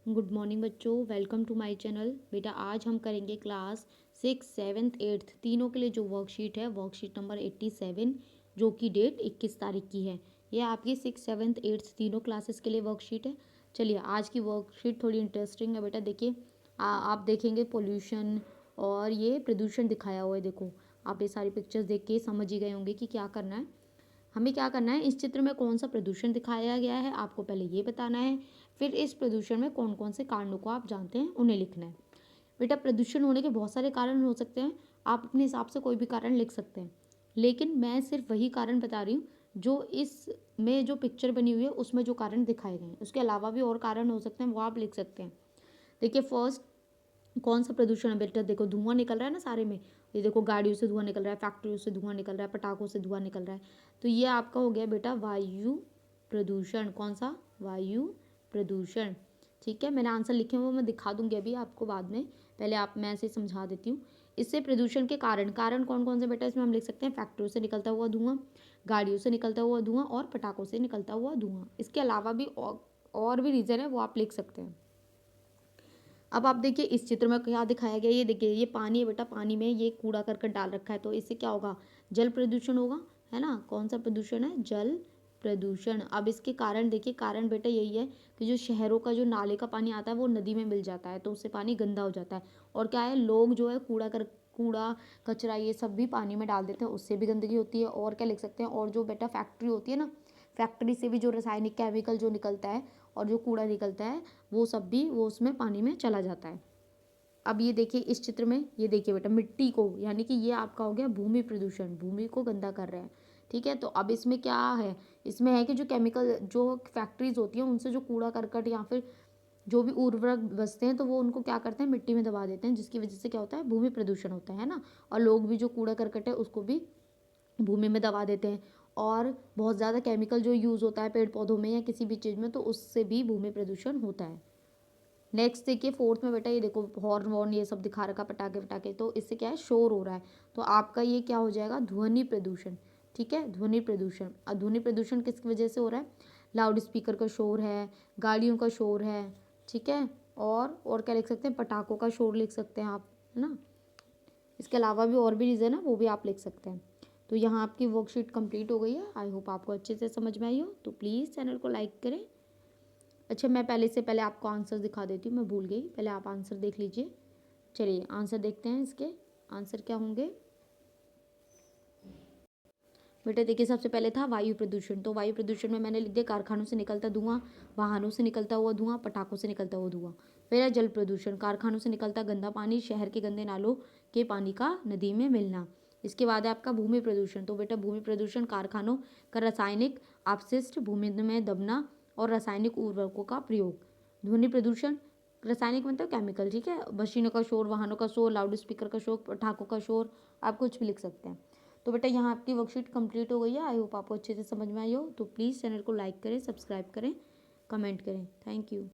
Good morning बच्चों, welcome to my channel. बेटा आज हम करेंगे क्लास 6, 7, 8 तीनों के लिए जो वर्कशीट है वर्कशीट नंबर 87 जो कि डेट 21 तारीख की है। ये आपकी 6, 7, 8 तीनों क्लासेस के लिए वर्कशीट है। चलिए आज की वर्कशीट थोड़ी इंटरेस्टिंग है बेटा। देखिए आप देखेंगे पोल्यूशन और ये प्रदूषण दिखाया हुआ है। देखो आप ये सारी पिक्चर्स देख के समझ ही गए होंगे कि क्या करना है। हमें क्या करना है, इस चित्र में कौन सा प्रदूषण दिखाया गया है आपको पहले ये बताना है। फिर इस प्रदूषण में कौन कौन से कारणों को आप जानते हैं उन्हें लिखना है। बेटा प्रदूषण होने के बहुत सारे कारण हो सकते हैं, आप अपने हिसाब से कोई भी कारण लिख सकते हैं, लेकिन मैं सिर्फ वही कारण बता रही हूँ जो इस में जो पिक्चर बनी हुई है उसमें जो कारण दिखाए गए हैं। उसके अलावा भी और कारण हो सकते हैं, वो आप लिख सकते हैं। देखिए फर्स्ट कौन सा प्रदूषण है बेटा, देखो धुआं निकल रहा है ना सारे में। ये देखो गाड़ियों से धुआं निकल रहा है, फैक्ट्रियों से धुआं निकल रहा है, पटाखों से धुआं निकल रहा है। तो ये आपका हो गया बेटा वायु प्रदूषण। कौन सा? वायु प्रदूषण। ठीक है, मैंने आंसर लिखे हुए मैं दिखा दूंगी अभी आपको बाद में, पहले आप मैं ऐसे समझा देती हूँ। इससे प्रदूषण के कारण कारण कौन कौन से बेटा इसमें हम लिख सकते हैं? फैक्ट्रियों से निकलता हुआ धुआं, गाड़ियों से निकलता हुआ धुआं और पटाखों से निकलता हुआ धुआं। इसके अलावा भी और भी रीज़न है, वो आप लिख सकते हैं। अब आप देखिए इस चित्र में क्या दिखाया गया है। ये देखिए ये पानी है बेटा, पानी में ये कूड़ा करकट डाल रखा है, तो इससे क्या होगा? जल प्रदूषण होगा, है ना। कौन सा प्रदूषण है? जल प्रदूषण। अब इसके कारण देखिए, कारण बेटा यही है कि जो शहरों का जो नाले का पानी आता है वो नदी में मिल जाता है, तो उससे पानी गंदा हो जाता है। और क्या है, लोग जो है कूड़ा कचरा ये सब भी पानी में डाल देते हैं, उससे भी गंदगी होती है। और क्या लिख सकते हैं? और जो बेटा फैक्ट्री होती है ना, फैक्ट्री से भी जो रासायनिक केमिकल जो निकलता है और जो कूड़ा निकलता है वो सब भी वो उसमें पानी में चला जाता है। अब ये देखिए इस चित्र में, ये देखिए बेटा मिट्टी को, यानी कि ये आपका हो गया भूमि प्रदूषण, भूमि को गंदा कर रहा है। ठीक है, तो अब इसमें क्या है? इसमें है कि जो केमिकल जो फैक्ट्रीज होती हैं उनसे जो कूड़ा करकट या फिर जो भी उर्वरक बचते हैं तो वो उनको क्या करते हैं? मिट्टी में दबा देते हैं, जिसकी वजह से क्या होता है? भूमि प्रदूषण होता है ना। और लोग भी जो कूड़ा करकट है उसको भी भूमि में दबा देते हैं। और बहुत ज़्यादा केमिकल जो यूज़ होता है पेड़ पौधों में या किसी भी चीज़ में, तो उससे भी भूमि प्रदूषण होता है। नेक्स्ट देखिए फोर्थ में बेटा, ये देखो हॉर्न वॉर्न ये सब दिखा रखा, पटाखे वटाखे, तो इससे क्या है? शोर हो रहा है। तो आपका ये क्या हो जाएगा? ध्वनि प्रदूषण। ठीक है, ध्वनि प्रदूषण। अब ध्वनि प्रदूषण किसकी वजह से हो रहा है? लाउड स्पीकर का शोर है, गाड़ियों का शोर है। ठीक है, और क्या लिख सकते हैं? पटाखों का शोर लिख सकते हैं आप, है ना। इसके अलावा भी और भी रीज़न है, वो भी आप लिख सकते हैं। तो यहाँ आपकी वर्कशीट कंप्लीट हो गई है। आई होप आपको अच्छे से समझ में आई हो। तो प्लीज़ चैनल को लाइक करें। अच्छा मैं पहले आपको आंसर दिखा देती हूँ, मैं भूल गई, पहले आप आंसर देख लीजिए। चलिए आंसर देखते हैं। इसके आंसर क्या होंगे बेटा? देखिए सबसे पहले था वायु प्रदूषण, तो वायु प्रदूषण में मैंने लिख दिया कारखानों से निकलता धुआं, वाहनों से निकलता हुआ धुआं, पटाखों से निकलता हुआ धुआं। फिर है जल प्रदूषण, कारखानों से निकलता गंदा पानी, शहर के गंदे नालों के पानी का नदी में मिलना। इसके बाद है आपका भूमि प्रदूषण, तो बेटा भूमि प्रदूषण कारखानों का रासायनिक अपशिष्ट भूमि में दबना और रासायनिक उर्वरकों का प्रयोग। ध्वनि प्रदूषण, रासायनिक मतलब केमिकल। ठीक है, मशीनों का शोर, वाहनों का शोर, लाउड स्पीकर का शोर, पटाखों का शोर, आप कुछ भी लिख सकते हैं। तो बेटा यहाँ आपकी वर्कशीट कंप्लीट हो गई है। आई होप आपको अच्छे से समझ में आई हो। तो प्लीज़ चैनल को लाइक करें, सब्सक्राइब करें, कमेंट करें। Thank you.